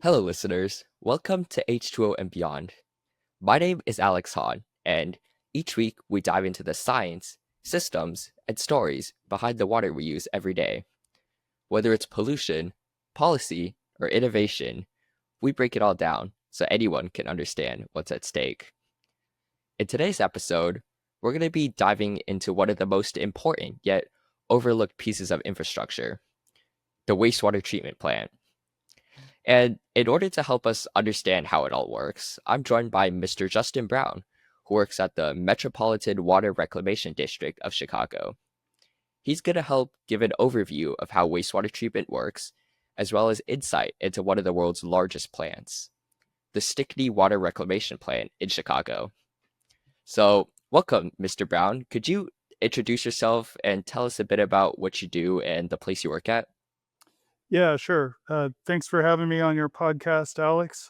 Hello, listeners. Welcome to H2O and Beyond. My name is Alex Hahn, and each week we dive into the science, systems, and stories behind the water we use every day. Whether it's pollution, policy, or innovation, we break it all down so anyone can understand what's at stake. In today's episode, we're going to be diving into one of the most important yet overlooked pieces of infrastructure, the wastewater treatment plant. And in order to help us understand how it all works, I'm joined by Mr. Justin Brown, who works at the Metropolitan Water Reclamation District of Chicago. He's going to help give an overview of how wastewater treatment works, as well as insight into one of the world's largest plants, the Stickney Water Reclamation Plant in Chicago. So, welcome, Mr. Brown. Could you introduce yourself and tell us a bit about what you do and the place you work at? Yeah, sure. Thanks for having me on your podcast, Alex.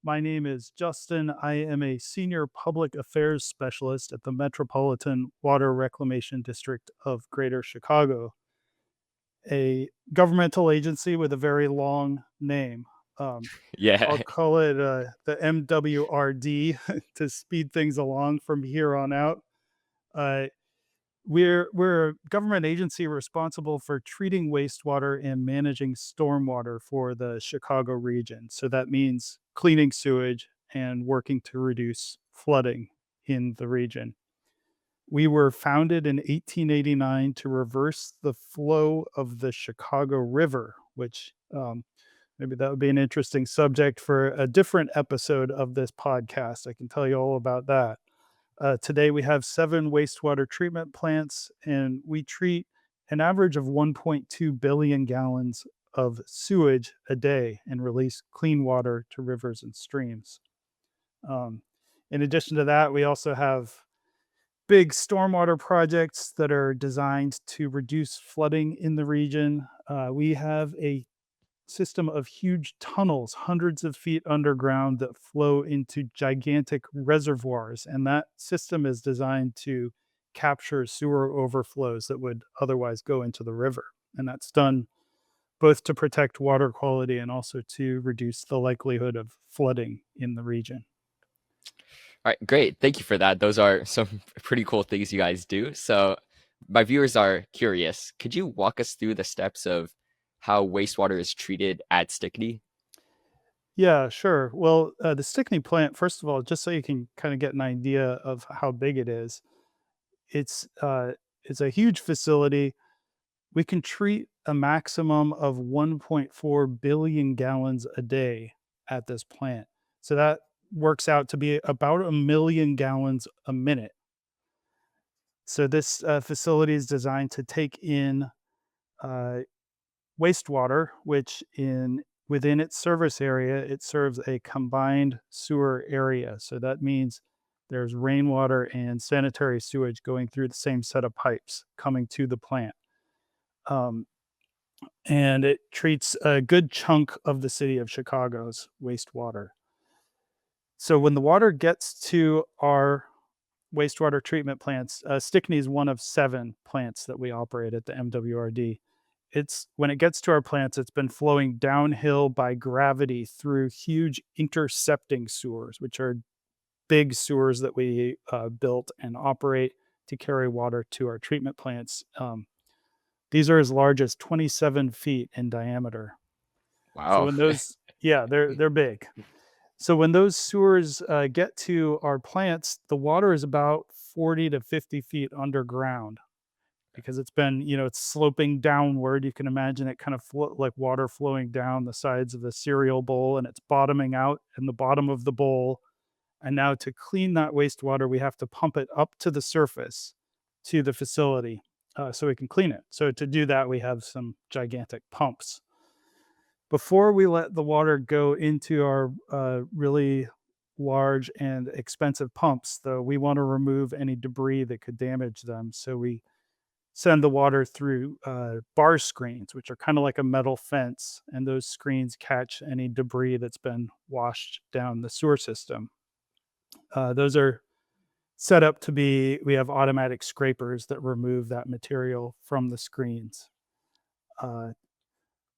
My name is Justin. I am a senior public affairs specialist at the Metropolitan Water Reclamation District of Greater Chicago, a governmental agency with a very long name. Um, I'll Yeah. call it the MWRD to speed things along from here on out. Uh, we're a government agency responsible for treating wastewater and managing stormwater for the Chicago region. So that means cleaning sewage and working to reduce flooding in the region. We were founded in 1889 to reverse the flow of the Chicago River, which maybe that would be an interesting subject for a different episode of this podcast. I can tell you all about that. Today, we have 7 wastewater treatment plants, and we treat an average of 1.2 billion gallons of sewage a day and release clean water to rivers and streams. Um, in addition to that, we also have big stormwater projects that are designed to reduce flooding in the region. We have a system of huge tunnels, hundreds of feet underground, that flow into gigantic reservoirs. And that system is designed to capture sewer overflows that would otherwise go into the river. And that's done both to protect water quality and also to reduce the likelihood of flooding in the region. All right, great. Thank you for that. Those are some pretty cool things you guys do. So, my viewers are curious. Could you walk us through the steps of how wastewater is treated at Stickney? Yeah, sure. Well, the Stickney plant, first of all, just so you can kind of get an idea of how big it is, it's uh, it's a huge facility. We can treat a maximum of 1.4 billion gallons a day at this plant. So that works out to be about a million gallons a minute. So this facility is designed to take in uh, wastewater, which in within its service area, it serves a combined sewer area. So that means there's rainwater and sanitary sewage going through the same set of pipes coming to the plant. Um, and it treats a good chunk of the city of Chicago's wastewater. So when the water gets to our wastewater treatment plants, Stickney is one of 7 plants that we operate at the MWRD. It's when it gets to our plants, it's been flowing downhill by gravity through huge intercepting sewers, which are big sewers that we built and operate to carry water to our treatment plants. These are as large as 27 feet in diameter. So Wow. when those, yeah, they're big. So when those sewers get to our plants, the water is about 40 to 50 feet underground because it's been, it's sloping downward. You can imagine it kind of like water flowing down the sides of the cereal bowl, and it's bottoming out in the bottom of the bowl. And now to clean that wastewater, we have to pump it up to the surface to the facility so we can clean it. So to do that, we have some gigantic pumps. Before we let the water go into our really large and expensive pumps, though, we want to remove any debris that could damage them. So we send the water through bar screens, which are kind of like a metal fence, and those screens catch any debris that's been washed down the sewer system. Those are set up to be, we have automatic scrapers that remove that material from the screens. Uh,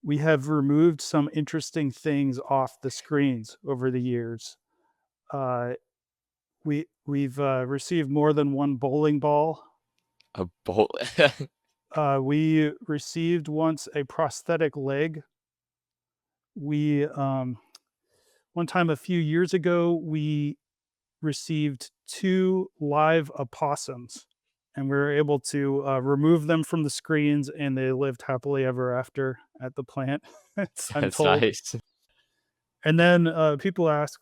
We have removed some interesting things off the screens over the years. Uh, we've received more than one bowling ball. A bowl. We received once a prosthetic leg. We one time a few years ago we received two live opossums, and we were able to remove them from the screens, and they lived happily ever after at the plant. I'm That's told. nice. And then people ask,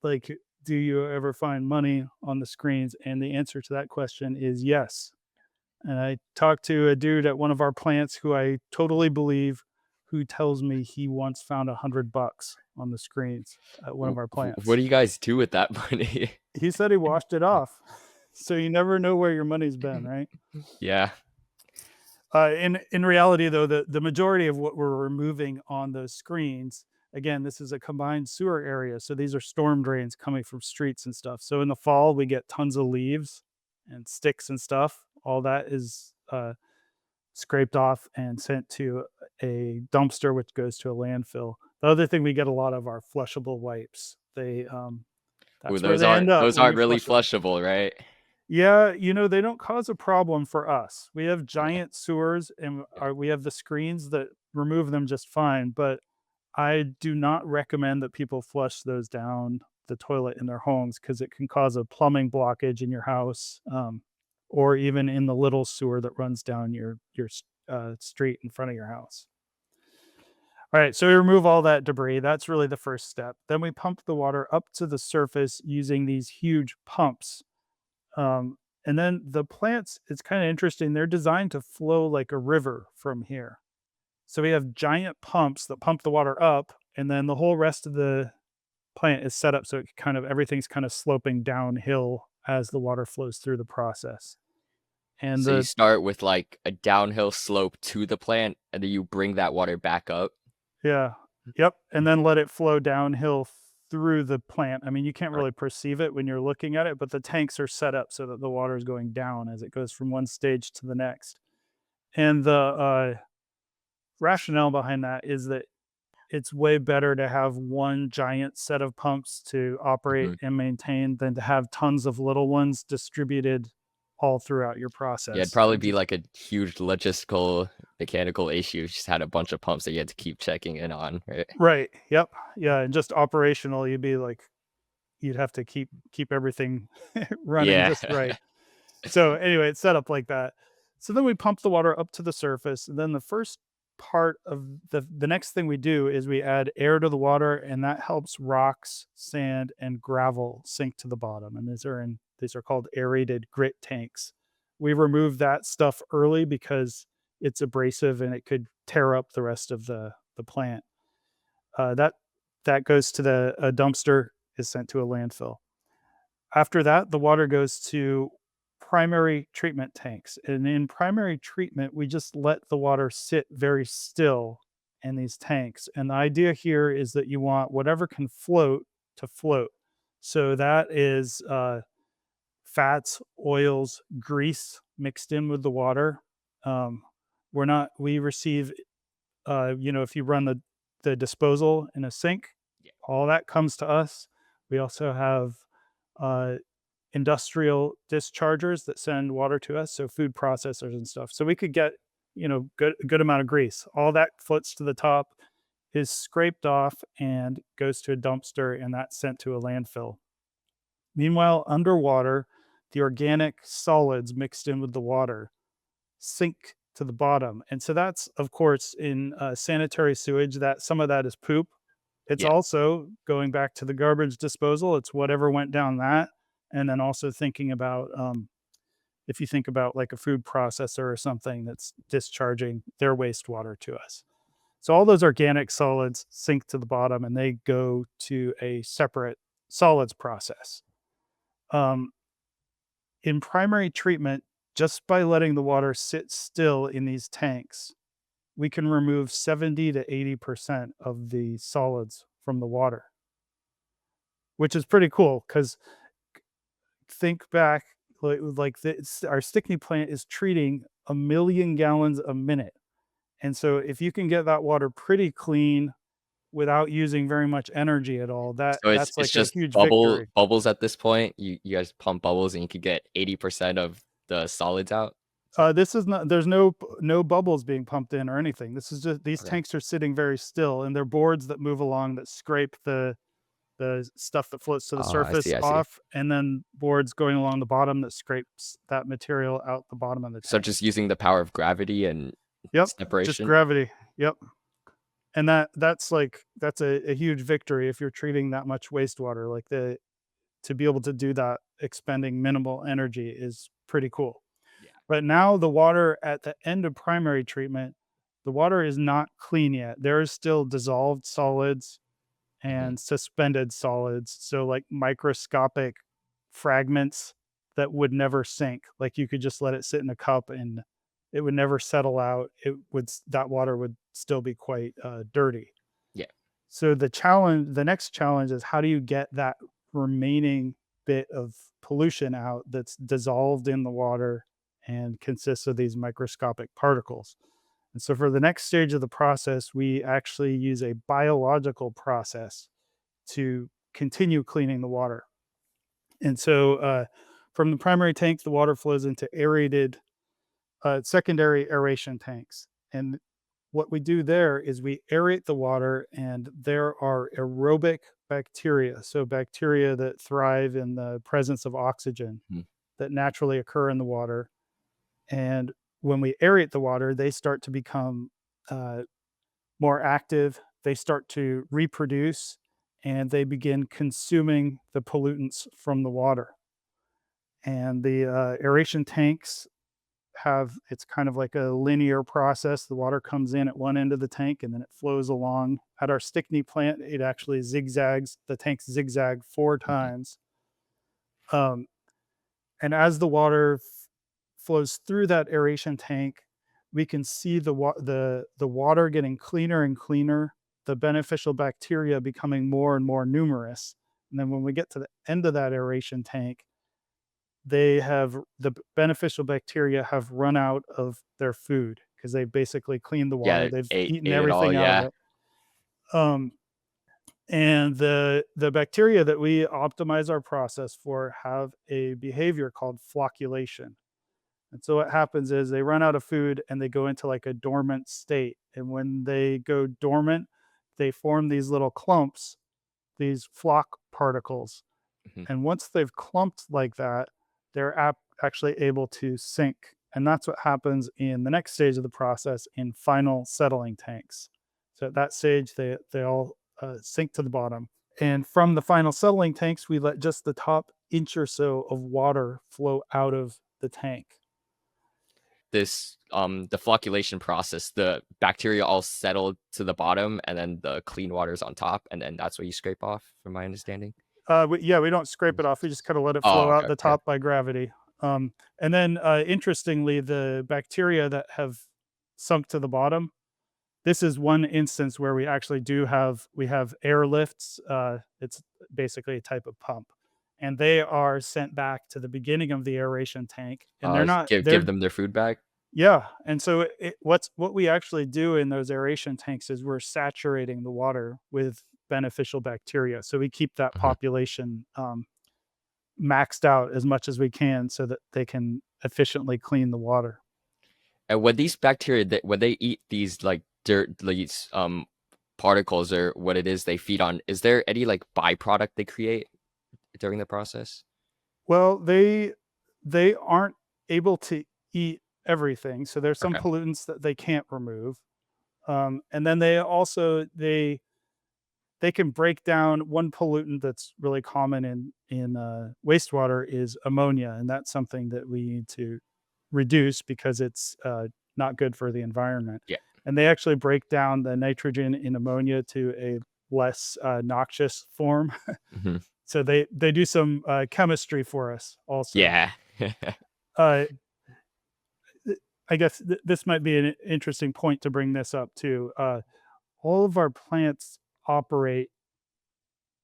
like, do you ever find money on the screens? And the answer to that question is yes. And I talked to a dude at one of our plants who I totally believe, who tells me he once found $100 on the screens at one of our What plants. do you guys do with that money? He said he washed it off. So you never know where your money's been, right? Yeah. In reality, though, the majority of what we're removing on those screens, again, this is a combined sewer area, so these are storm drains coming from streets and stuff. So in the fall, we get tons of leaves and sticks and stuff. All that is scraped off and sent to a dumpster, which goes to a landfill. The other thing we get a lot of are flushable wipes. Ooh, That's where they end up those when aren't you really flush them. flushable, right? Yeah, they don't cause a problem for us. We have Yeah. giant sewers and Yeah. we have the screens that remove them just fine, but I do not recommend that people flush those down the toilet in their homes because it can cause a plumbing blockage in your house, or even in the little sewer that runs down your street in front of your house. All right, so we remove all that debris. That's really the first step. Then we pump the water up to the surface using these huge pumps. Um, and then the plants, it's kind of interesting. They're designed to flow like a river from here. So we have giant pumps that pump the water up, and then the whole rest of the plant is set up so it kind of everything's kind of sloping downhill as the water flows through the process. And So you the start with like a downhill slope to the plant, and then you bring that water back up. Yeah, yep, and then let it flow downhill through the plant. I mean, you can't Right. really perceive it when you're looking at it, but the tanks are set up so that the water is going down as it goes from one stage to the next. And the rationale behind that is that it's way better to have one giant set of pumps to operate Mhm. and maintain than to have tons of little ones distributed all throughout your Yeah, it'd process. probably It be just like a huge logistical, mechanical issue. You just had a bunch of pumps that you had to keep checking in on, right? right. Yep. Yeah. And just operational, you'd be like, you'd have to keep everything running Yeah. just right. So anyway, it's set up like that. So then we pump the water up to the surface, and then the first part of the next thing we do is we add air to the water, and that helps rocks, sand, and gravel sink to the bottom. And these are called aerated grit tanks. We remove that stuff early because it's abrasive and it could tear up the rest of the plant. That goes to the a dumpster, is sent to a landfill. After that, the water goes to primary treatment tanks. And in primary treatment, we just let the water sit very still in these tanks. And the idea here is that you want whatever can float to float. So that is fats, oils, grease mixed in with the water. Um, we receive, if you run the disposal in a sink, Yeah. all that comes to us. We also have uh, industrial dischargers that send water to us, so food processors and stuff. So we could get, good amount of grease. All that floats to the top, is scraped off and goes to a dumpster, and that's sent to a landfill. Meanwhile, underwater, the organic solids mixed in with the water sink to the bottom. And so that's, of course, in sanitary sewage, that some of that is poop. It's Yeah. also going back to the garbage disposal. It's whatever went down that. And then also thinking about, if you think about like a food processor or something that's discharging their wastewater to us. So all those organic solids sink to the bottom and they go to a separate solids process. Um, in primary treatment, just by letting the water sit still in these tanks, we can remove 70 to 80% of the solids from the water, which is pretty cool because think back, our Stickney plant is treating 1,000,000 gallons a minute. And so if you can get that water pretty clean without using very much energy at all, So that's it's like a just huge victory. bubbles at this point? You guys pump bubbles and you could get 80% of the solids out? Is that This is not there's no bubbles being pumped in or anything. This is just these okay. tanks are sitting very still, and they're boards that move along that scrape the stuff that floats to the Oh, surface I see. off, and then boards going along the bottom that scrapes that material out the bottom of the So tank. just using the power of gravity and Yep, just separation? gravity. Yep. And that's a huge victory if you're treating that much wastewater. Like the to be able to do that expending minimal energy is pretty cool. Yeah. But now the water at the end of primary treatment, the water is not clean yet. There is still dissolved solids Mhm. and suspended solids. So like microscopic fragments that would never sink. Like you could just let it sit in a cup and it would never settle out. That water would still be quite dirty. Yeah. So the next challenge is how do you get that remaining bit of pollution out that's dissolved in the water and consists of these microscopic particles. And so for the next stage of the process, we actually use a biological process to continue cleaning the water. And so from the primary tank, the water flows into aerated secondary aeration tanks. And what we do there is we aerate the water, and there are aerobic bacteria. So, bacteria that thrive in the presence of oxygen Mhm. that naturally occur in the water. And when we aerate the water, they start to become uh, more active, they start to reproduce, and they begin consuming the pollutants from the water. And the aeration tanks it's kind of like a linear process. The water comes in at one end of the tank and then it flows along. At our Stickney plant, it actually zigzags, the tanks zigzag four Mhm. times. Um, and as the water flows through that aeration tank, we can see the water getting cleaner and cleaner, the beneficial bacteria becoming more and more numerous. And then when we get to the end of that aeration tank, the beneficial bacteria have run out of their food because they've basically cleaned the water. Yeah, They've eaten ate it all, everything out of yeah. it. Um, and the bacteria that we optimize our process for have a behavior called flocculation. And so what happens is they run out of food and they go into like a dormant state. And when they go dormant, they form these little clumps, these flock particles. Mhm. And once they've clumped like that, they're actually able to sink. And that's what happens in the next stage of the process in final settling tanks. So at that stage, they all sink to the bottom. And from the final settling tanks, we let just the top inch or so of water flow out of the tank. This, the flocculation process, the bacteria all settle to the bottom, and then the clean water's on top, and then that's what you scrape off, from my understanding? Yeah, we don't scrape it off. We just kind of let it Oh, flow okay, out the okay. top by gravity. And then, interestingly, the bacteria that have sunk to the bottom. This is one instance where we have airlifts. It's basically a type of pump, and they are sent back to the beginning of the aeration tank, and they're not Give they're them their food back? yeah. And so what we actually do in those aeration tanks is we're saturating the water with beneficial bacteria, so we keep that Mhm. population maxed out as much as we can so that they can efficiently clean the water. And when these bacteria, when they eat these, like, dirt, these, particles or what it is they feed on, is there any, like, byproduct they create during the process? Well, they aren't able to eat everything, so there's some Okay. pollutants that they can't remove. And then they can break down one pollutant that's really common in wastewater is ammonia, and that's something that we need to reduce because it's not good for the environment. Yeah. And they actually break down the nitrogen in ammonia to a less noxious form. Mhm. So they do some chemistry for us also. Yeah. Uh, I guess this might be an interesting point to bring this up too. All of our plants operate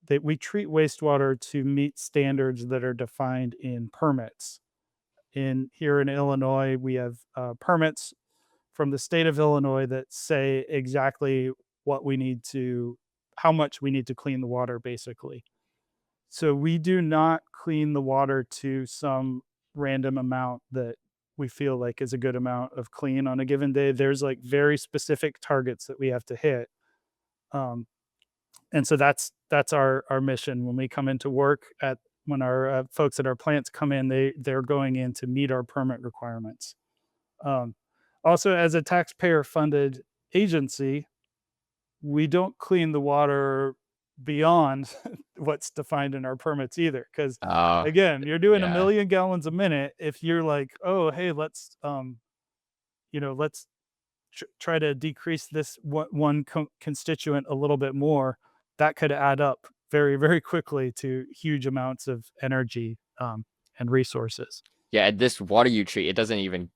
that we treat wastewater to meet standards that are defined in permits. In here in Illinois, we have permits from the state of Illinois that say exactly what we need to how much we need to clean the water, basically. So we do not clean the water to some random amount that we feel like is a good amount of clean on a given day. There's like very specific targets that we have to hit. Um, and so that's our mission when we come into work at when our folks at our plants come in, they're going in to meet our permit requirements. Um, Also, as a taxpayer funded agency, we don't clean the water beyond what's defined in our permits either. Because Oh, again, you're doing a yeah. million gallons a minute. If you're like, oh, hey, let's try to decrease this one constituent a little bit more, that could add up very, very quickly to huge amounts of energy and resources. Yeah, and this water you treat, it doesn't even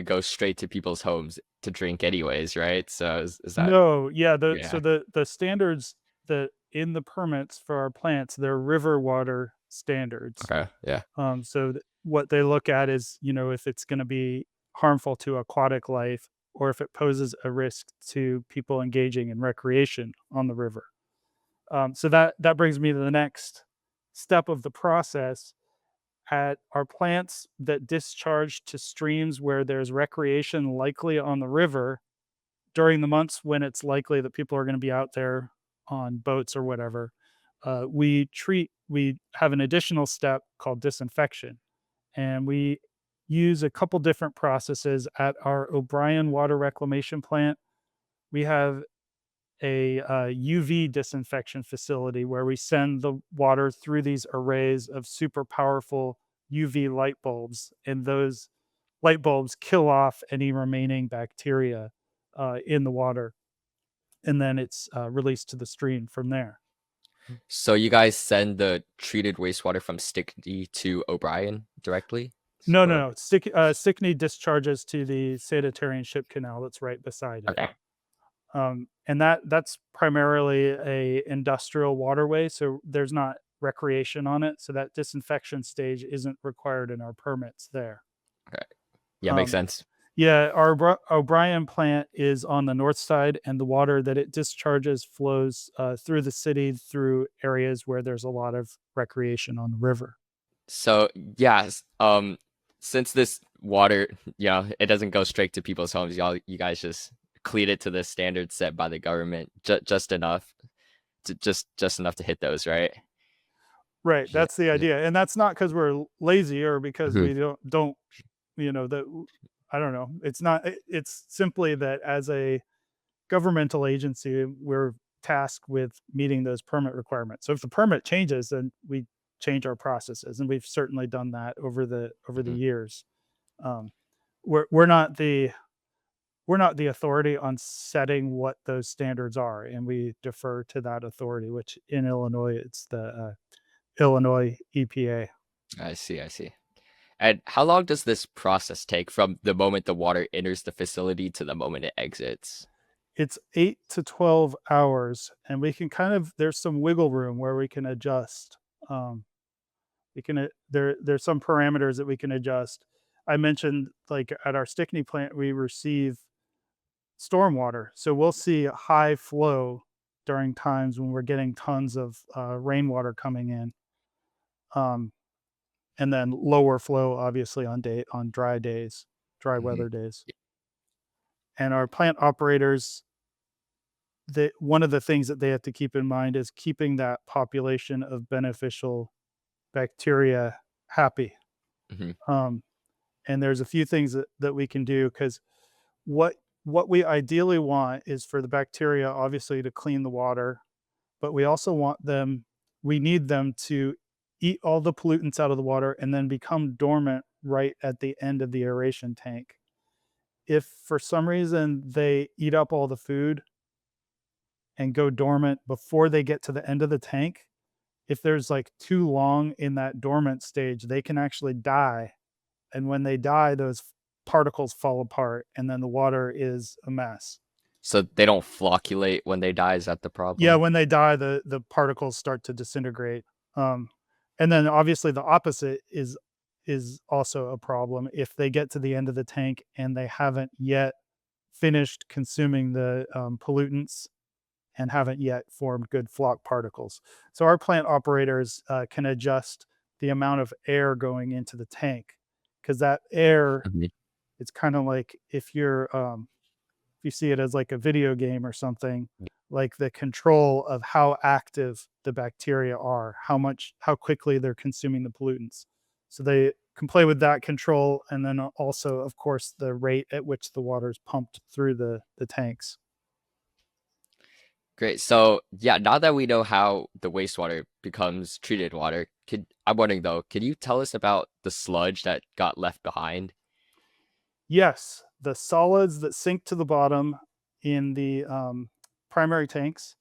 go straight to people's homes to drink anyways, right? So is that No, yeah, yeah. the standards that in the permits for our plants, they're river water standards. Okay. Yeah. So what they look at is, if it's going to be harmful to aquatic life or if it poses a risk to people engaging in recreation on the river. So that brings me to the next step of the process. At our plants that discharge to streams where there's recreation likely on the river, during the months when it's likely that people are going to be out there on boats or whatever, we have an additional step called disinfection. And we use a couple different processes at our O'Brien Water Reclamation Plant. We have a UV disinfection facility where we send the water through these arrays of super powerful UV light bulbs, and those light bulbs kill off any remaining bacteria in the water, and then it's released to the stream from there. So you guys send the treated wastewater from Stickney to O'Brien directly? No, Or no, no. Stickney discharges to the sanitary and ship canal that's right beside it. okay. And that's primarily a industrial waterway, so there's not recreation on it. So that disinfection stage isn't required in our permits there. Okay. Yeah, makes Um, sense. yeah, our O'Brien plant is on the north side, and the water that it discharges flows through the city through areas where there's a lot of recreation on the river. So yes, since this water, it doesn't go straight to people's homes. You guys just clean it to the standards set by the government, just enough just enough to hit those, right? Right, Yeah. that's the Yeah. idea, and that's not because we're lazy or because Mhm. we don't that I don't know. It's not. It's simply that as a governmental agency, we're tasked with meeting those permit requirements. So if the permit changes, then we change our processes, and we've certainly done that over the Mhm. years. Um, we're not the authority on setting what those standards are, and we defer to that authority, which in Illinois it's the Illinois EPA. I see, I see. And how long does this process take from the moment the water enters the facility to the moment it exits? It's 8 to 12 hours, and we can there's some wiggle room where we can adjust. Um, we can there's some parameters that we can adjust. I mentioned like at our Stickney plant, we receive stormwater, so we'll see high flow during times when we're getting tons of rainwater coming in, um, and then lower flow obviously on dry days, dry Mhm. weather days. And our plant operators, one of the things that they have to keep in mind is keeping that population of beneficial bacteria happy. Mhm. Um, and there's a few things that we can do because what what we ideally want is for the bacteria obviously to clean the water, but we also want them we need them to eat all the pollutants out of the water and then become dormant right at the end of the aeration tank. If for some reason they eat up all the food and go dormant before they get to the end of the tank, if there's like too long in that dormant stage, they can actually die. And when they die, those particles fall apart and then the water is a mess. So they don't flocculate when they die, is that the Yeah, problem? when they die, the particles start to disintegrate. Um, and then obviously the opposite is also a problem. If they get to the end of the tank and they haven't yet finished consuming the pollutants and haven't yet formed good flock particles. So our plant operators can adjust the amount of air going into the tank because that air, Mhm. it's kind of like if you see it as like a video game or something, like the control of how active the bacteria are, how quickly they're consuming the pollutants. So they can play with that control, and then also, of course, the rate at which the water is pumped through the tanks. Great. So yeah, now that we know how the wastewater becomes treated water, I'm wondering though, can you tell us about the sludge that got left behind? Yes, the solids that sink to the bottom in the primary tanks,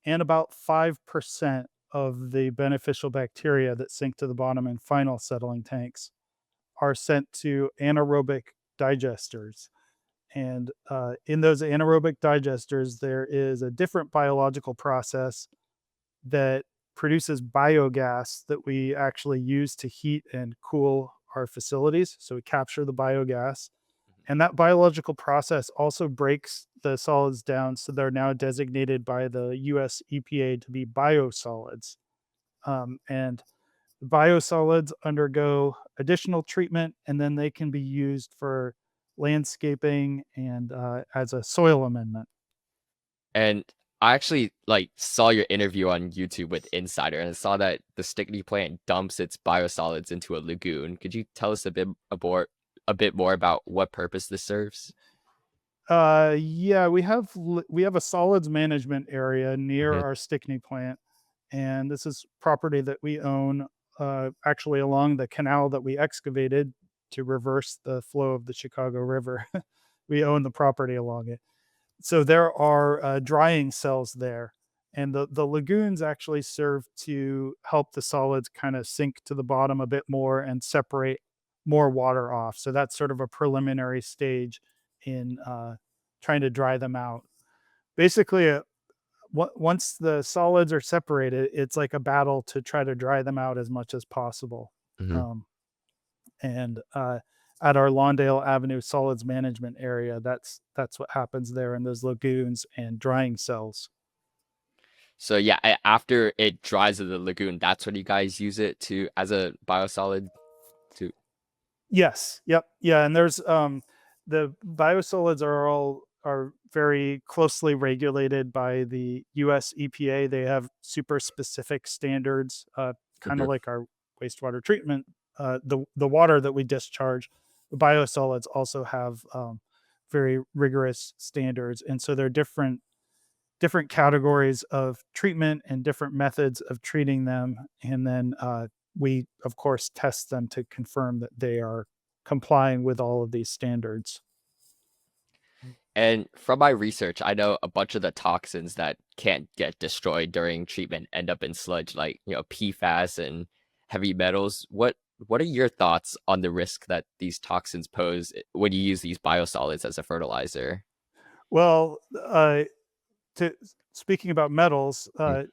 and about 5% of the beneficial bacteria that sink to the bottom in final settling tanks are sent to anaerobic digesters. And in those anaerobic digesters, there is a different biological process that produces biogas that we actually use to heat and cool our facilities. So we capture the biogas, and that biological process also breaks the solids down. So they're now designated by the US EPA to be biosolids. And biosolids undergo additional treatment, and then they can be used for landscaping and as a soil amendment. And I actually like saw your interview on YouTube with Insider and I saw that the Stickney plant dumps its biosolids into a lagoon. Could you tell us a bit more about what purpose this serves? Yeah, we have a solids management area near Mhm. our Stickney plant, and this is property that we own, actually along the canal that we excavated to reverse the flow of the Chicago River. We own the property along it. So there are drying cells there, and the lagoons actually serve to help the solids kind of sink to the bottom a bit more and separate more water off. So that's sort of a preliminary stage in trying to dry them out. Basically, once the solids are separated, it's like a battle to try to dry them out as much as possible. Mhm. Um, and at our Lawndale Avenue solids management area, that's what happens there in those lagoons and drying cells. So yeah, after it dries in the lagoon, that's when you guys use it to as a biosolid to. Yes. Yep. Yeah. And there's the biosolids are very closely regulated by the US EPA. They have super specific standards, kind of Mhm. like our wastewater treatment. The water that we discharge, the biosolids also have very rigorous standards, and so they're different categories of treatment and different methods of treating them. And then we, of course, test them to confirm that they are complying with all of these standards. And from my research, I know a bunch of the toxins that can't get destroyed during treatment end up in sludge, like, PFAS and heavy metals. What are your thoughts on the risk that these toxins pose when you use these biosolids as a fertilizer? Well, to speaking about metals, Mm.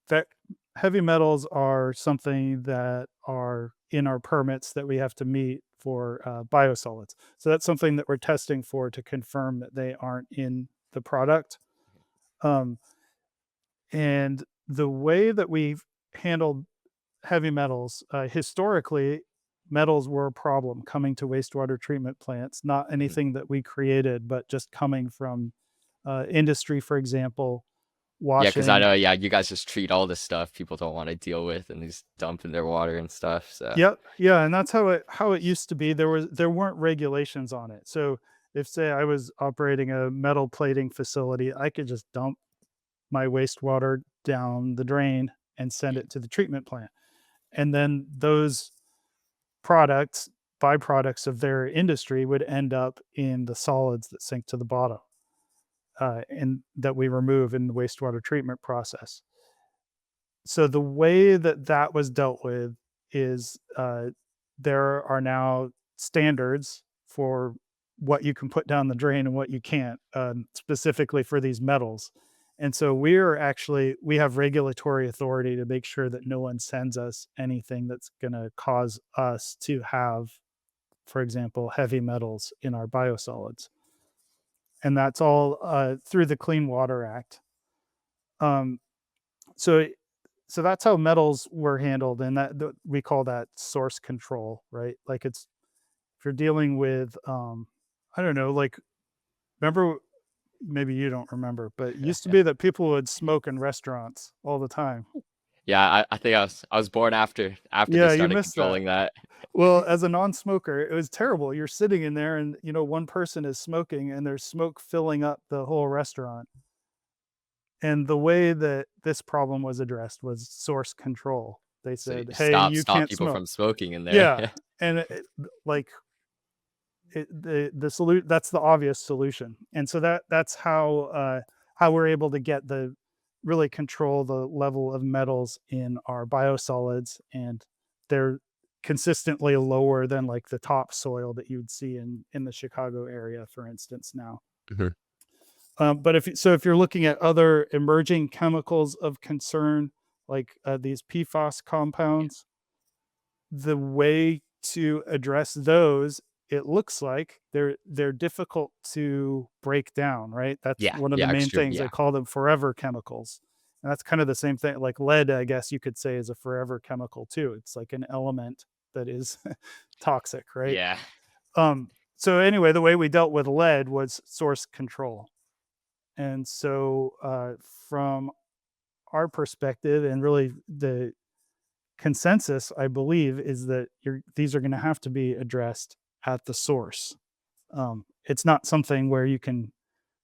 that heavy metals are something that are in our permits that we have to meet for biosolids. So that's something that we're testing for to confirm that they aren't in the product. Um, and the way that we've handled heavy metals, historically, metals were a problem coming to wastewater treatment plants, not Mhm. anything that we created, but just coming from industry, for example, Yeah, because I washing. know, yeah, you guys just treat all this stuff people don't want to deal with and just dump in their water and stuff. So, Yep, yeah, and that's how it used to be. There weren't regulations on it. So if say I was operating a metal plating facility, I could just dump my wastewater down the drain and send it to the treatment plant. And then those products, byproducts of their industry would end up in the solids that sink to the bottom, and that we remove in the wastewater treatment process. So the way that that was dealt with is there are now standards for what you can put down the drain and what you can't, specifically for these metals. And so we have regulatory authority to make sure that no one sends us anything that's going to cause us to have, for example, heavy metals in our biosolids. and that's all through the Clean Water Act. Um, so so that's how metals were handled, and we call that source control, right? Like it's if you're dealing with I don't know, like remember maybe you don't remember, but it used to be that people would smoke in restaurants all the time. Yeah, I think I was born after they Yeah, you started missed that. controlling that. Well, as a non-smoker, it was terrible. You're sitting in there and one person is smoking and there's smoke filling up the whole restaurant. And the way that this problem was addressed was source control. They So said, "Hey, stop you stop can't people smoke." from smoking in there. Yeah, and like the solution that's the obvious solution, and so that's how we're able to get the really control the level of metals in our biosolids, and they're consistently lower than like the topsoil that you would see in the Chicago area, for instance. Now, Mhm. but if you're looking at other emerging chemicals of concern, like these PFAS compounds, the way to address those, it looks like they're difficult to break down, right? That's Yeah, one of the yeah, main extreme, things. They yeah. call them forever chemicals. And that's kind of the same thing. Like lead, I guess you could say is a forever chemical too. It's like an element that is toxic, right? Yeah. So anyway, the way we dealt with lead was source control. And so from our perspective and really the consensus, I believe, is that these are going to have to be addressed at the source. It's not something where you can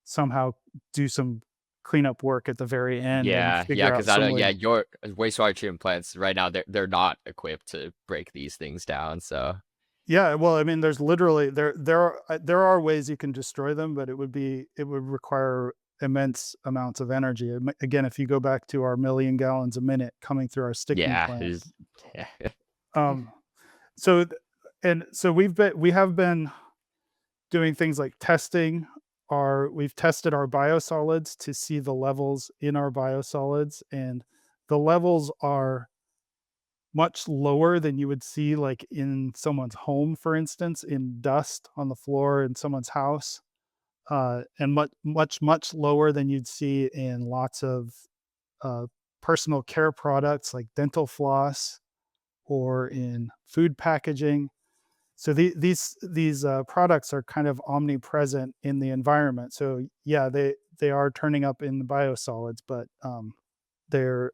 somehow do some cleanup work at the very end and Yeah, yeah, figure out because I know, some yeah, way. your wastewater treatment plants right now, they're not equipped to break these things down, so Yeah, well, I mean, there's literally there are ways you can destroy them, but it would require immense amounts of energy. Again, if you go back to our million gallons a minute coming through our Stickney yeah, plant, it's yeah. um, so and so we have been doing things like testing we've tested our biosolids to see the levels in our biosolids, and the levels are much lower than you would see like in someone's home, for instance, in dust on the floor in someone's house, and much lower than you'd see in lots of uh, personal care products like dental floss or in food packaging. So these products are kind of omnipresent in the environment. So yeah, they are turning up in the biosolids, but they're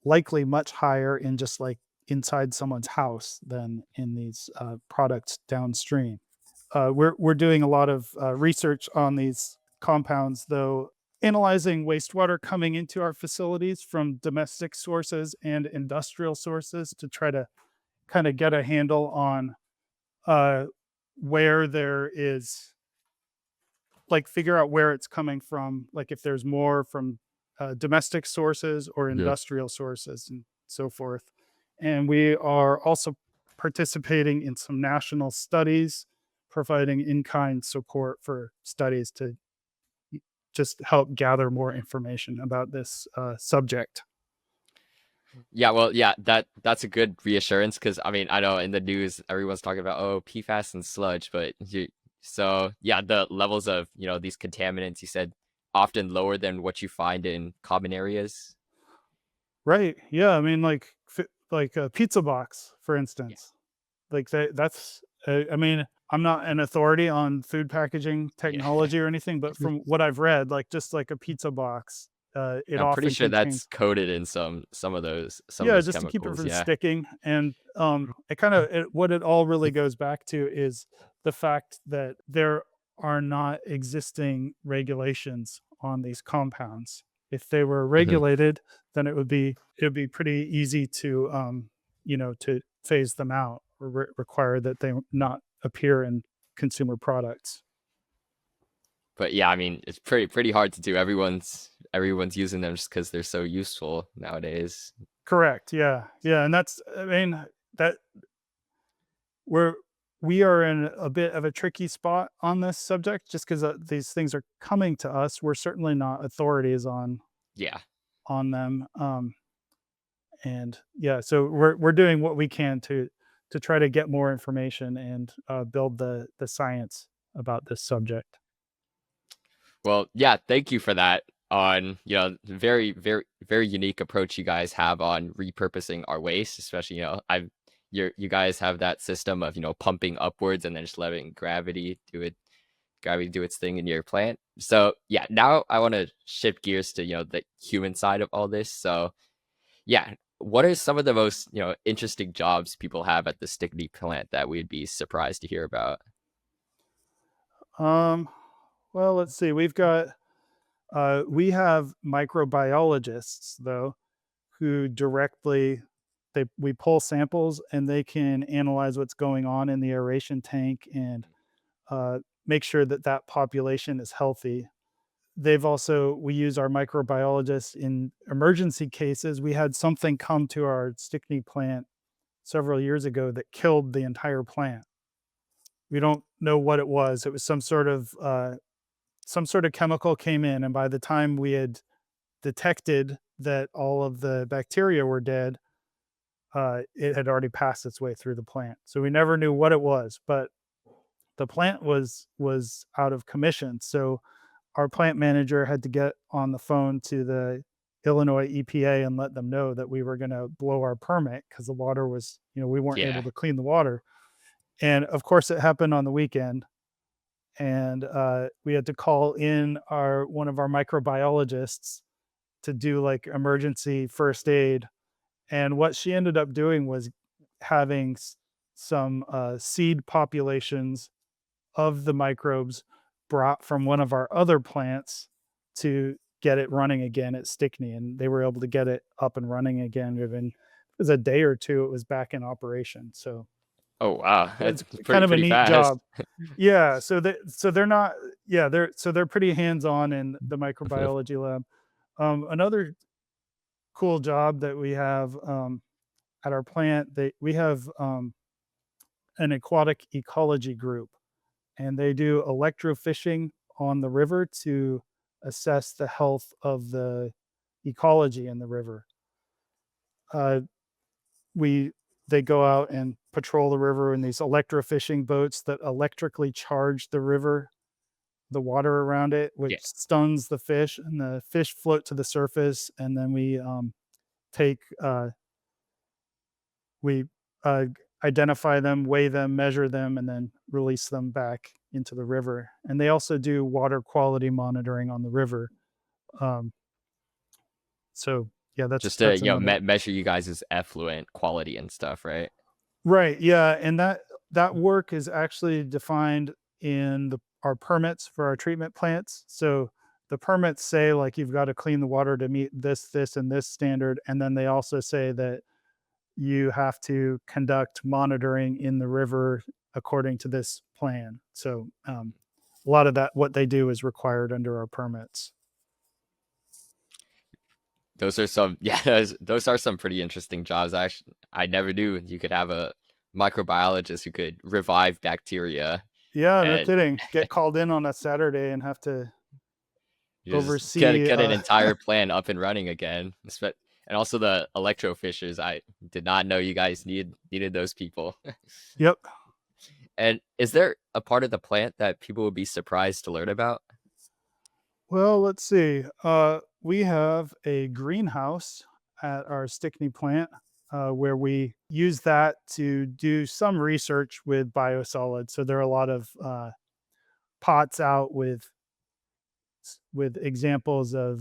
likely much higher in just like inside someone's house than in these products downstream. We're doing a lot of research on these compounds, though, analyzing wastewater coming into our facilities from domestic sources and industrial sources to try to kind of get a handle on uh, where there is like figure out where it's coming from, like if there's more from domestic sources or Mhm. industrial sources and so forth. And we are also participating in some national studies, providing in kind support for studies to just help gather more information about this subject. Yeah, well, yeah, that's a good reassurance because I mean, I know in the news everyone's talking about oh PFAS and sludge, but so yeah, the levels of these contaminants you said often lower than what you find in common areas. Right. Yeah. I mean, like a pizza box, for Yeah, instance. Like that's I mean, I'm not an authority on food packaging yeah. technology or anything, but from what I've read, like just like a pizza box, it I'm pretty often sure that's contains coated in some of yeah, those just to keep it chemicals. from Yeah. sticking. And it kind of what it all really goes back to is the fact that there are not existing regulations on these compounds. If they were Mhm. regulated, then it would be pretty easy to to phase them out or require that they not appear in consumer products. But yeah, I mean, it's pretty hard to do. Everyone's using them just because they're so useful nowadays. Correct. Yeah. Yeah. And that's I mean that we're we are in a bit of a tricky spot on this subject just because these things are coming to us. We're certainly not authorities Yeah. on them, and yeah, so we're doing what we can to try to get more information and build the science about this subject. Well, yeah, thank you for that on, very, very, very unique approach you guys have on repurposing our waste, especially, you guys have that system of, pumping upwards and then just letting gravity do its thing in your plant. So yeah, now I want to shift gears to, the human side of all this. So yeah, what are some of the most, interesting jobs people have at the Stickney plant that we'd be surprised to hear about? Um, well, let's see. We have microbiologists though who directly we pull samples and they can analyze what's going on in the aeration tank and uh, make sure that that population is healthy. We use our microbiologists in emergency cases. We had something come to our Stickney plant several years ago that killed the entire plant. We don't know what it was. It was some sort of chemical came in, and by the time we had detected that all of the bacteria were dead, it had already passed its way through the plant. So we never knew what it was, but the plant was out of commission. So our plant manager had to get on the phone to the Illinois EPA and let them know that we were going to blow our permit because the water was, we weren't able Yeah. to clean the water. And of course, it happened on the weekend. And we had to call in our one of our microbiologists to do like emergency first aid. And what she ended up doing was having some seed populations of the microbes brought from one of our other plants to get it running again at Stickney. And they were able to get it up and running again within it was a day or two, it was back in operation. So Oh wow, it's that's kind pretty of a pretty neat fast. job. Yeah, so they're not yeah, they're pretty hands-on in the microbiology lab. Another cool job that we have at our plant, we have an aquatic ecology group, and they do electrofishing on the river to assess the health of the ecology in the river. Uh, we they go out and patrol the river in these electrofishing boats that electrically charge the water around it, which Yeah. stuns the fish, and the fish float to the surface, and then take we identify them, weigh them, measure them, and then release them back into the river. And they also do water quality monitoring on the river. Um, so yeah, Just to, that's another measure you guys' effluent quality and stuff, right? right. Yeah, and that work is actually defined in our permits for our treatment plants. So the permits say like you've got to clean the water to meet this, and this standard, and then they also say that you have to conduct monitoring in the river according to this plan. So a lot of that, what they do, is required under our permits. Those are some yeah, those are some pretty interesting jobs. I never knew you could have a microbiologist who could revive bacteria Yeah, no and kidding. Get called in on a Saturday and have to just get oversee. get an entire plan up and running again. And also the electrofishers, I did not know you guys needed those people. Yep. And is there a part of the plant that people would be surprised to learn about? Well, let's see. We have a greenhouse at our Stickney plant where we use that to do some research with biosolids. So there are a lot of pots out with examples of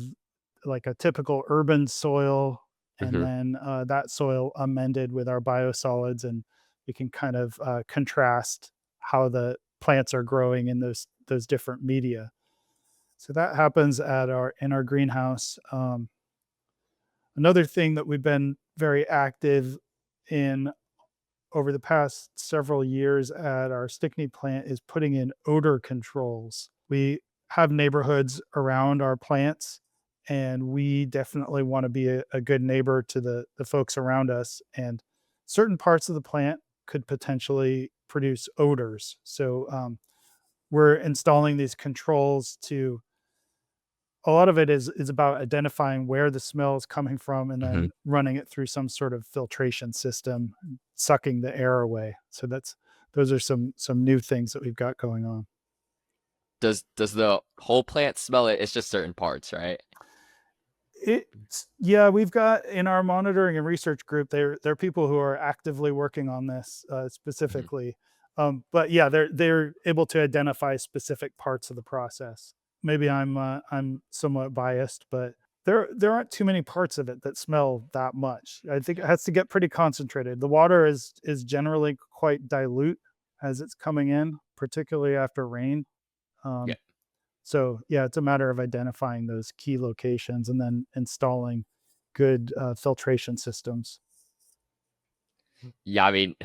like a typical urban soil, and Hmm. then that soil amended with our biosolids, and we can kind of contrast how the plants are growing in those different media. So that happens at our in our greenhouse. Another thing that we've been very active in over the past several years at our Stickney plant is putting in odor controls. We have neighborhoods around our plants, and we definitely want to be a good neighbor to the folks around us. And certain parts of the plant could potentially produce odors. So we're installing these controls to a lot of it is about identifying where the smell is coming from and Hmm. then running it through some sort of filtration system, sucking the air away. So those are some new things that we've got going on. does the whole plant smell it? It's just certain parts, right? It's yeah, we've got in our monitoring and research group, there are people who are actively working on this, Mhm. specifically. But yeah, they're able to identify specific parts of the process. Maybe I'm somewhat biased, but there aren't too many parts of it that smell that much. I think it has to get pretty concentrated. The water is generally quite dilute as it's coming in, particularly after rain. Yeah. Um, so yeah, it's a matter of identifying those key locations and then installing good filtration systems. Yeah, I mean,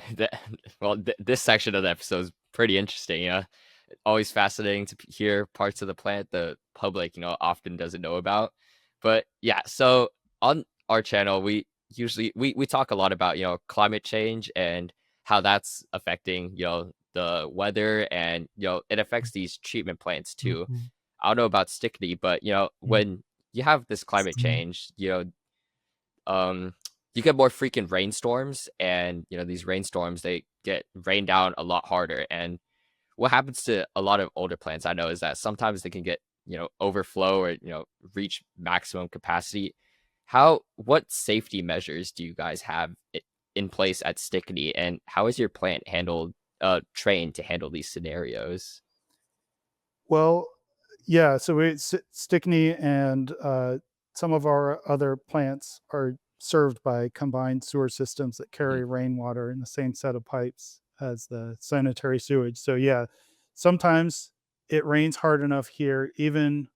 this section of the episode is pretty interesting. Always fascinating to hear parts of the plant the public, often doesn't know about. But yeah, so on our channel, we usually we talk a lot about climate change and how that's affecting the weather, and it affects these treatment plants too. I don't know about Stickney, but when you have this climate change, um you get more frequent rainstorms, and these rainstorms, they get rained down a lot harder. And what happens to a lot of older plants, I know, is that sometimes they can get overflow, or reach maximum capacity. What safety measures do you guys have in place at Stickney, and how is your plant handled trained to handle these scenarios? Well, yeah, so Stickney and some of our other plants are served by combined sewer systems that Mhm. carry rainwater in the same set of pipes as the sanitary sewage. So yeah, sometimes it rains hard enough here, even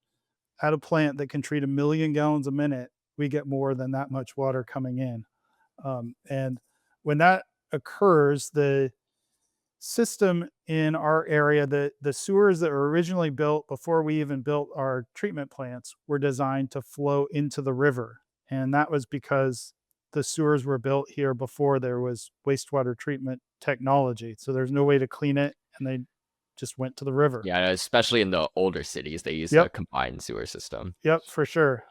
at a plant that can treat 1 million gallons a minute, we get more than that much water coming in. And when that occurs, the system in our area, the sewers that were originally built before we even built our treatment plants were designed to flow into the river. And that was because the sewers were built here before there was wastewater treatment technology. So there's no way to clean it, and they just went to the river. Yeah, especially in the older cities, they use the Yep, combined sewer system. yep, for sure.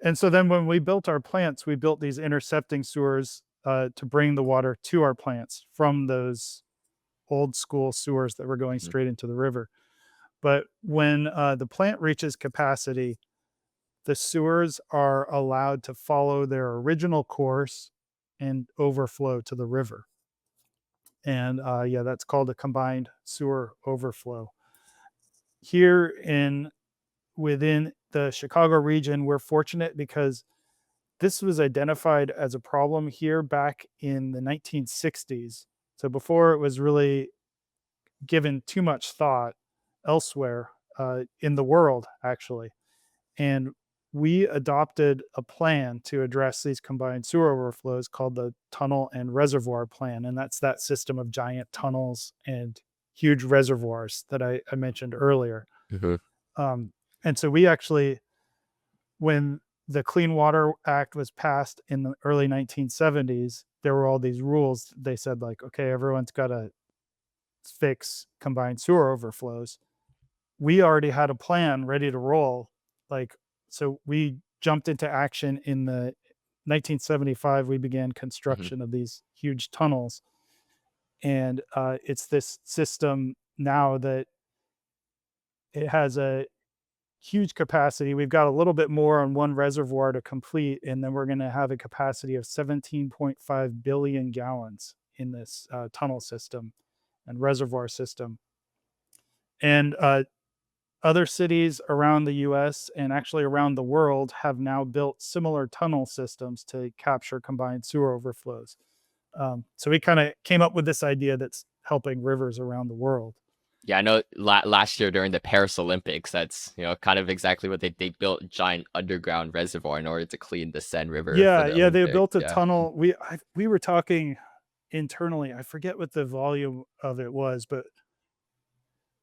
And so then when we built our plants, we built these intercepting sewers to bring the water to our plants from those old school sewers that were going Mhm. straight into the river. But when the plant reaches capacity, the sewers are allowed to follow their original course and overflow to the river. And yeah, that's called a combined sewer overflow. Here in within the Chicago region, we're fortunate because this was identified as a problem here back in the 1960s. So before it was really given too much thought elsewhere in the world, actually. And we adopted a plan to address these combined sewer overflows called the Tunnel and Reservoir Plan. And that's that system of giant tunnels and huge reservoirs that I mentioned earlier. Mhm. Um, and so we actually, when the Clean Water Act was passed in the early 1970s, there were all these rules. They said, like, okay, everyone's got to fix combined sewer overflows. We already had a plan ready to roll. Like, so we jumped into action in the 1975. We began Mhm. construction of these huge tunnels. And it's this system now that it has a huge capacity. We've got a little bit more on one reservoir to complete, and then we're going to have a capacity of 17.5 billion gallons in this tunnel system and reservoir system. And other cities around the US and actually around the world have now built similar tunnel systems to capture combined sewer overflows. So we kind of came up with this idea that's helping rivers around the world. Yeah, I know last year during the Paris Olympics, that's, kind of exactly what they built a giant underground reservoir in order to clean the Seine River for Yeah, the yeah, they Olympics. built a Yeah. tunnel. We were talking internally. I forget what the volume of it was, but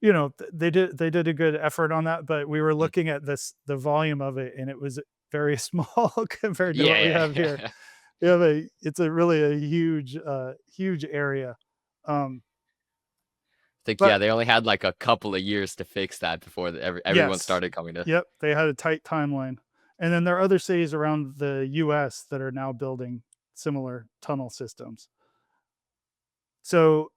they did a good effort on that. But we were Mhm. looking at the volume of it, and it was very small compared to what we Yeah, have here. yeah. We have a it's a really a huge area. Um, Think, but yeah, they only had, like, a couple of years to fix that before everyone yes, started coming to. yep, they had a tight timeline. And then there are other cities around the US that are now building similar tunnel systems. So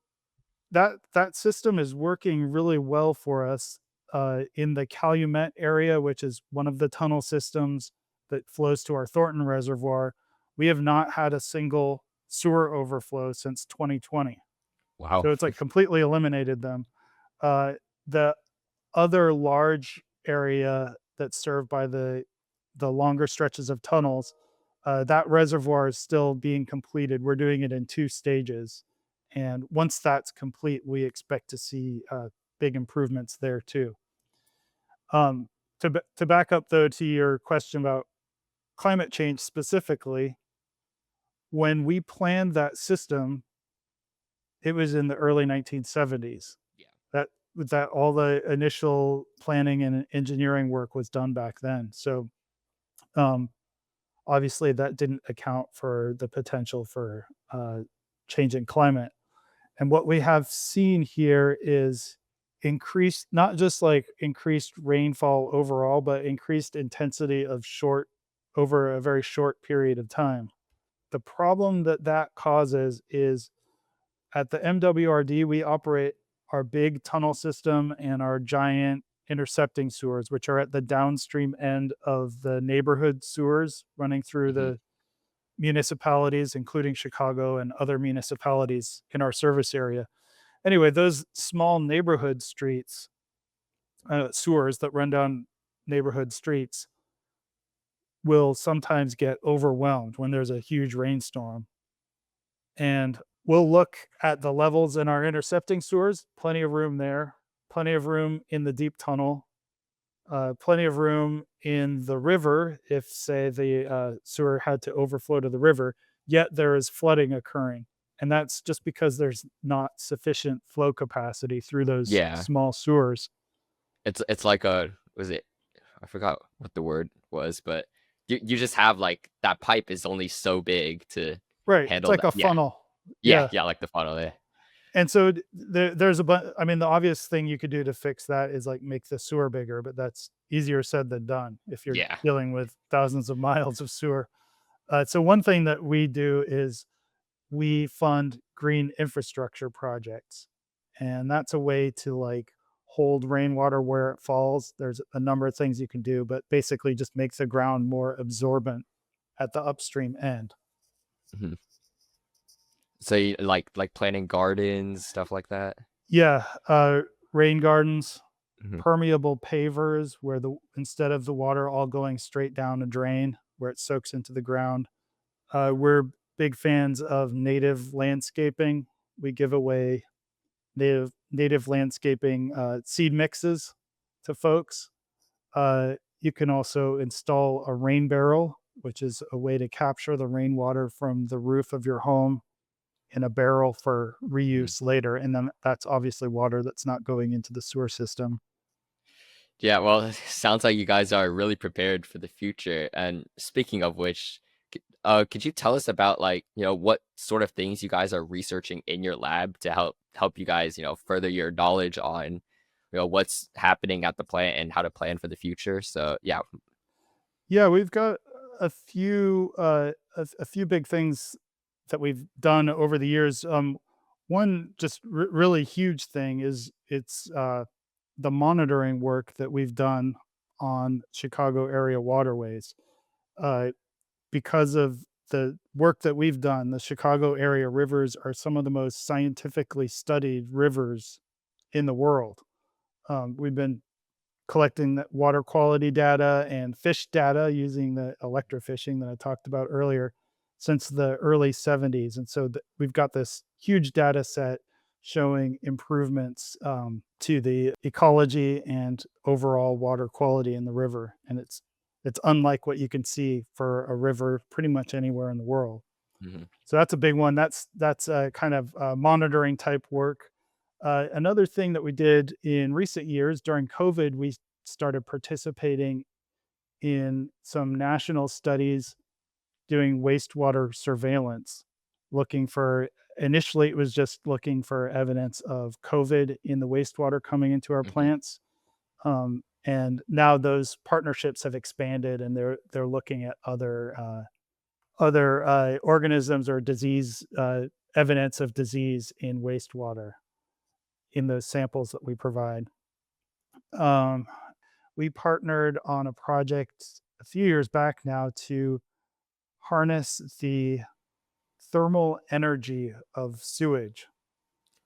that system is working really well for us. in the Calumet area, which is one of the tunnel systems that flows to our Thornton Reservoir, we have not had a single sewer overflow since 2020. Wow. So it's like completely eliminated them. The other large area that's served by the longer stretches of tunnels, that reservoir is still being completed. We're doing it in 2 stages, and once that's complete, we expect to see, big improvements there too. Um, to back up, though, to your question about climate change specifically, when we planned that system, it was in the early 1970s. Yeah. That all the initial planning and engineering work was done back then. So, um, obviously, that didn't account for the potential for changing climate. And what we have seen here is increased, not just like increased rainfall overall, but increased intensity of short over a very short period of time. The problem that that causes is at the MWRD, we operate our big tunnel system and our giant intercepting sewers, which are at the downstream end of the neighborhood sewers running through Hmm. the municipalities, including Chicago and other municipalities in our service area. Anyway, those small neighborhood streets, sewers that run down neighborhood streets, will sometimes get overwhelmed when there's a huge rainstorm. And we'll look at the levels in our intercepting sewers, plenty of room there, plenty of room in the deep tunnel, plenty of room in the river if, say, the sewer had to overflow to the river, yet there is flooding occurring. And that's just because there's not sufficient flow capacity through those Yeah. small sewers. It's like a was it I forgot what the word was, but you just have like that pipe is only so big to Right. It's handle like that. a Yeah. funnel. Yeah, Yeah. yeah, like the funnel, yeah. And so there's a bunch. I mean, the obvious thing you could do to fix that is like make the sewer bigger, but that's easier said than done if you're Yeah. dealing with thousands of miles of sewer. So one thing that we do is we fund green infrastructure projects, and that's a way to like hold rainwater where it falls. There's a number of things you can do, but basically just make the ground more absorbent at the upstream end. Mhm. So you like planting gardens, stuff like that? Yeah, rain gardens, Mhm, permeable pavers where the instead of the water all going straight down a drain where it soaks into the ground. We're big fans of native landscaping. We give away native landscaping seed mixes to folks. You can also install a rain barrel, which is a way to capture the rainwater from the roof of your home in a barrel for mhm. reuse later. And then that's obviously water that's not going into the sewer system. Yeah, well, it sounds like you guys are really prepared for the future, and speaking of which, could you tell us about, like, what sort of things you guys are researching in your lab to help you guys, further your knowledge on, what's happening at the plant and how to plan for the future? So, yeah. Yeah, we've got a few big things that we've done over the years. One just really huge thing is it's the monitoring work that we've done on Chicago area waterways. Uh, because of the work that we've done, the Chicago area rivers are some of the most scientifically studied rivers in the world. We've been collecting the water quality data and fish data using the electrofishing that I talked about earlier since the early 70s. And so we've got this huge data set showing improvements to the ecology and overall water quality in the river. And it's unlike what you can see for a river pretty much anywhere in the world. Mhm, So that's a big one. That's kind of monitoring type work. Another thing that we did in recent years during COVID, we started participating in some national studies doing wastewater surveillance, looking for initially it was just looking for evidence of COVID in the wastewater coming into our mhm. plants. And now those partnerships have expanded and they're looking at other organisms or disease evidence of disease in wastewater in those samples that we provide. Um, we partnered on a project a few years back now to harness the thermal energy of sewage.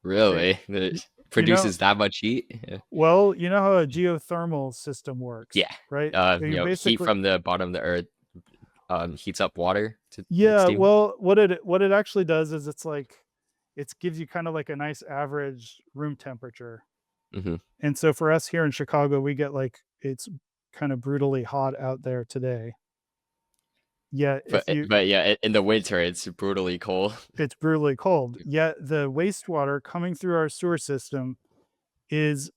It, Really? It you know, produces that much heat? Yeah. well, you know how a geothermal system works, Yeah. right? So you Heat basically, from the bottom of the earth heats up water to make yeah. steam. Well, what it actually does is it's like it gives you kind of like a nice average room temperature. Hmm. And so for us here in Chicago, we get like it's kind of brutally hot out there today. Yet But if you but yeah, in the winter it's brutally cold. it's brutally cold. Yet the wastewater coming through our sewer system is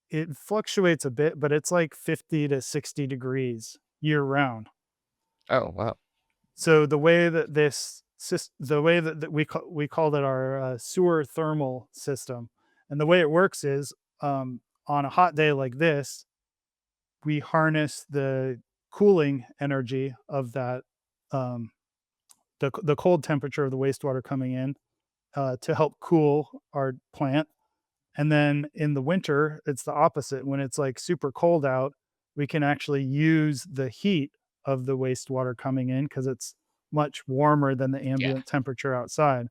it fluctuates a bit, but it's like 50 to 60 degrees year round. Oh wow. So the way that the way that we call it our sewer thermal system, and the way it works is on a hot day like this, we harness the cooling energy of that um, the cold temperature of the wastewater coming in to help cool our plant. And then in the winter, it's the opposite. When it's like super cold out, we can actually use the heat of the wastewater coming in because it's much warmer than the Yeah. ambient temperature outside.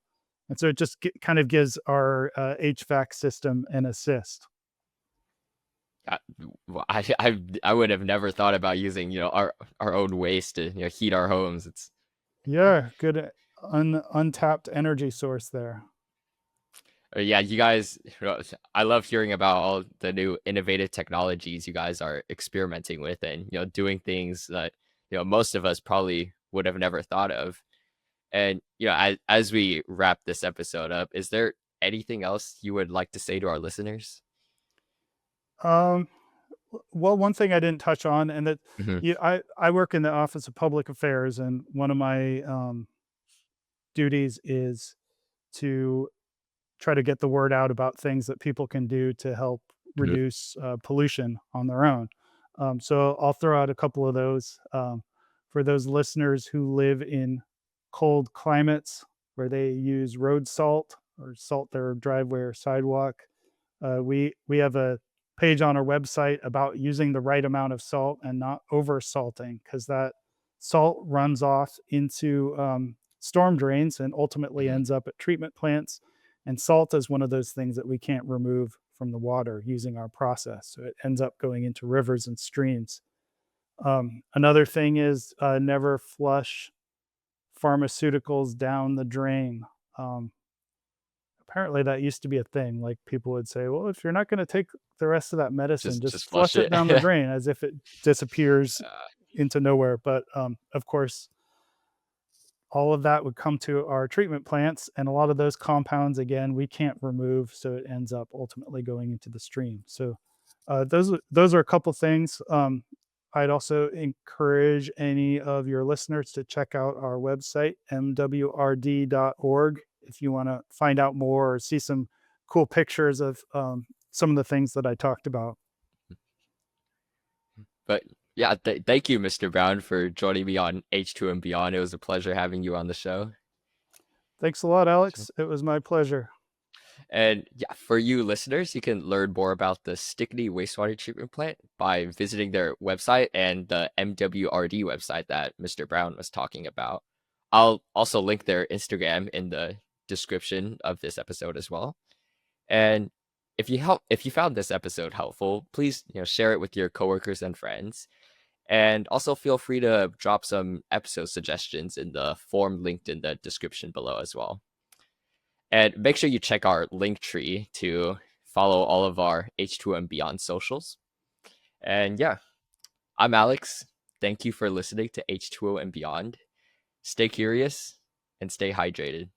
And so it just kind of gives our HVAC system an assist. I, I would have never thought about using our own waste to heat our homes. It's Yeah, good untapped energy source there. yeah, you guys. I love hearing about all the new innovative technologies you guys are experimenting with, and doing things that most of us probably would have never thought of. And as we wrap this episode up, is there anything else you would like to say to our listeners? Um, well, one thing I didn't touch on, and that Hmm. I work in the Office of Public Affairs, and one of my duties is to try to get the word out about things that people can do to help Hmm. reduce pollution on their own. So I'll throw out a couple of those for those listeners who live in cold climates where they use road salt or salt their driveway or sidewalk. We have a page on our website about using the right amount of salt and not over salting because that salt runs off into storm drains and ultimately Hmm. ends up at treatment plants. And salt is one of those things that we can't remove from the water using our process. So it ends up going into rivers and streams. Another thing is never flush pharmaceuticals down the drain. Um, Apparently that used to be a thing. Like people would say, well, if you're not going to take the rest of that medicine, Just just flush flush it it. down the drain as if it disappears uh, into nowhere. But of course, all of that would come to our treatment plants, and a lot of those compounds again we can't remove, so it ends up ultimately going into the stream. So those are a couple things. I'd also encourage any of your listeners to check out our website mwrd.org if you want to find out more or see some cool pictures of some of the things that I talked about. but yeah, thank you, Mr. Brown, for joining me on H2 and Beyond. It was a pleasure having you on the show. Thanks a lot, Alex. It was my pleasure. And yeah, for you listeners, you can learn more about the Stickney Wastewater Treatment Plant by visiting their website and the MWRD website that Mr. Brown was talking about. I'll also link their Instagram in the description of this episode as well. And if you found this episode helpful, please share it with your coworkers and friends. And also feel free to drop some episode suggestions in the form linked in the description below as well. And make sure you check our link tree to follow all of our H2O and Beyond socials. And yeah, I'm Alex. Thank you for listening to H2O and Beyond. Stay curious and stay hydrated.